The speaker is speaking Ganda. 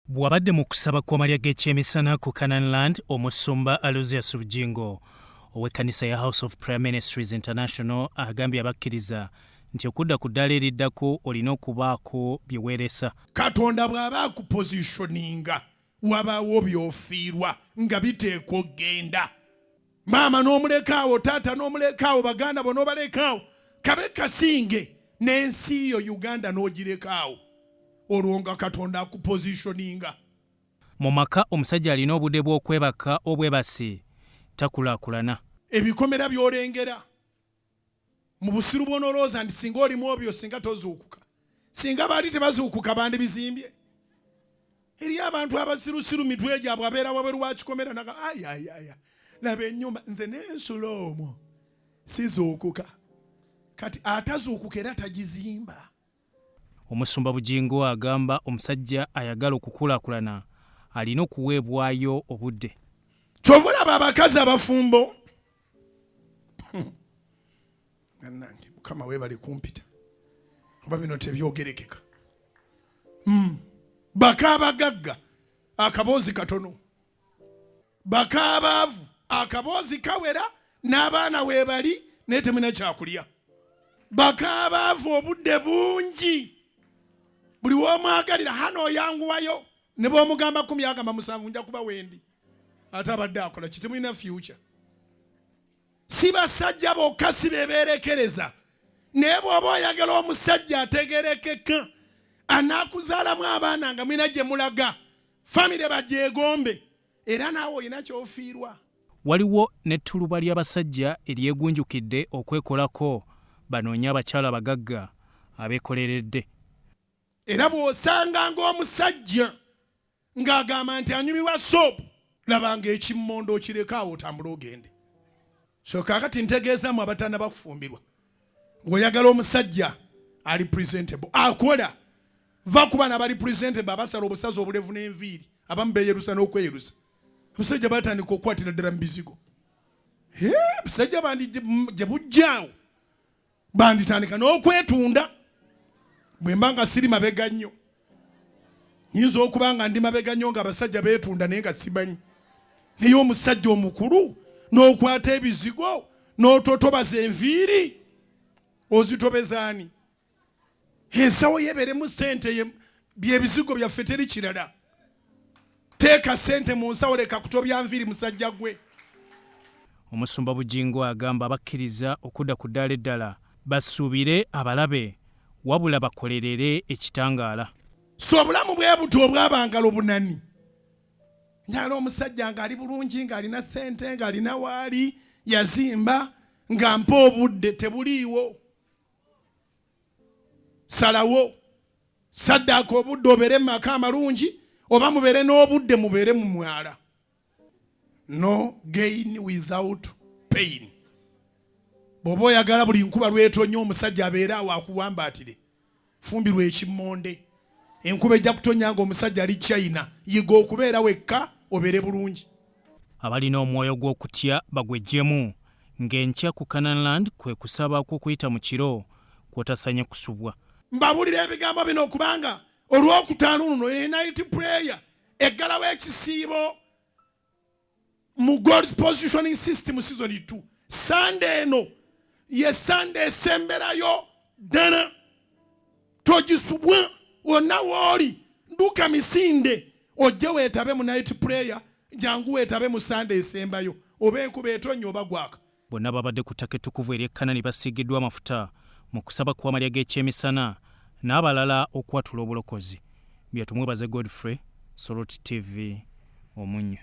Bwabadde mu kusaba kw'amalya g'ekyemisana ku Canaanland, omusumba Aloysius Bugingo ow'ekkanisa ya House of Prayer Ministries International agambye abakkiriza nti okudda ku ddaala eriddako olina okubaako bye weeresa. Katonda bw'aba akupositioninga wabaawo by'ofiirwa nga biteekwa okgenda. Maama n'omulekaawo, taata n'omulekaawo, baganda bo n'obalekaawo, kabe kasinge n'ensi yo Uganda n'ogirekaawo. Olwo nga Katonda akupositioninga. Mu maka omusajja alina obudde bw'okwebaka obwebasi takulaakulana. Ebikomera by'olengera mu busiru bw'onolooza nti singa olimu obyo singa tozuukuka. Singa baali tebazuukuka bandibizimbye. Eriyo abantu abasirusiru mitwe gyabwe abeera wabweru wa kikomera naga ayayaya laba ennyumba nze n'ensula omwo sizuukuka. Kati atazuukuka era tagizimba. Omusumba Bugingo agamba omusajja ayagala okukulaakulana alina okuweebwayo obudde. Kyovulaba abakazi abafumbo nange mukama weebale kumpita oba bino tebyogerekeka. Bakaabagagga akaboozi katono, bakaabaavu akaboozi kawera, n'abaana weebali naye temulina kyakulya. Bakaabaavu obudde bungi, buli w'omwagalira hano oyanguwayo ne bw'omugamba 10 agamba 7 nja kuba wendi ate abadde akola kitemulina future. Si basajja bokka si bebeerekereza, naye bw'oba oyagala omusajja ategerekeka anaakuzaalamu abaana nga mwina gye mulaga, famire bagyegombe era naawe olina ky'ofiirwa. Waliwo n'ettuluba ly'abasajja eryegunjukidde okwekolako banoonya abakyala abagagga abeekoleredde. Era bw'osanga ng'omusajja ng'agamba nti anyumirwa soopu, labanga ekimmondo okireka otambule ogende. So kaakati ntegeezaamu abataana bakufumbirwa, ng'oyagala omusajja ali presentable akola, va ku baana abali presentable abasala obusazi obulevu n'enviiri abamu beeyerusa n'okweyerusa. Abasajja batandika okukwatira ddala mu bizigo. Abasajja bandi gye bujjaawo banditandika n'okwetunda. Bwe mba nga siri mabega nnyo, nyinza okuba nga ndi mabega nnyo nga abasajja beetunda naye nga simanyi. Naye omusajja omukulu n'okwata ebizigo n'ototobaza enviiri, ozitobezaani? Ensawo yeeberemu ssente, by'ebizigo byaffe teri kirala. Teeka ssente mu nsawo, leka kutobya nviiri musajja gwe. Omusumba Bugingo agamba abakkiriza okudda ku ddaala eddala basuubire abalabe wabula bakolerere ekitangaala. So obulamu bwe buto obwabangala obunani. Nyala omusajja ng'ali bulungi, ng'alina ssente, ng'alina waali yazimba, nga mpa obudde tebuliiwo. Salawo saddaaka obudde obeere mu maka amalungi, oba mubeere n'obudde mubeere mu mwala. No gain without pain. Bw'oba oyagala buli nkuba lwetonya omusajja abeere awo akuwambaatire, fumbirwa ekimmonde. Enkuba ejja kutonya nga omusajja ali China, yiga okubeera wekka obeere bulungi. Abalina omwoyo gw'okutya bagwejjemu, ng'enkya ku Canaanland kwe kusaba kw'okuyita mu kiro kwotasanye kusubwa. Mbabulira ebigambo bino okubanga olw'okutaano luno night prayer eggalawo ekisiibo mu God's positioning system season 2. Sunday eno ye Sunday esemberayo ddala. Togisubwa wonna w'oli, nduka misinde ojje weetabe mu night prayer, jangu weetabe mu Sunday esembayo, oba enkuba etonnya oba gwaka. Bonna babadde ku ttaka ettukuvu ery'Ekkanani basiigiddwa amafuta mu kusaba kw'amalya g'ekyemisana n'abalala okwatula obulokozi. Byatumwebaze Godfrey, Soroti TV, Omunnyo.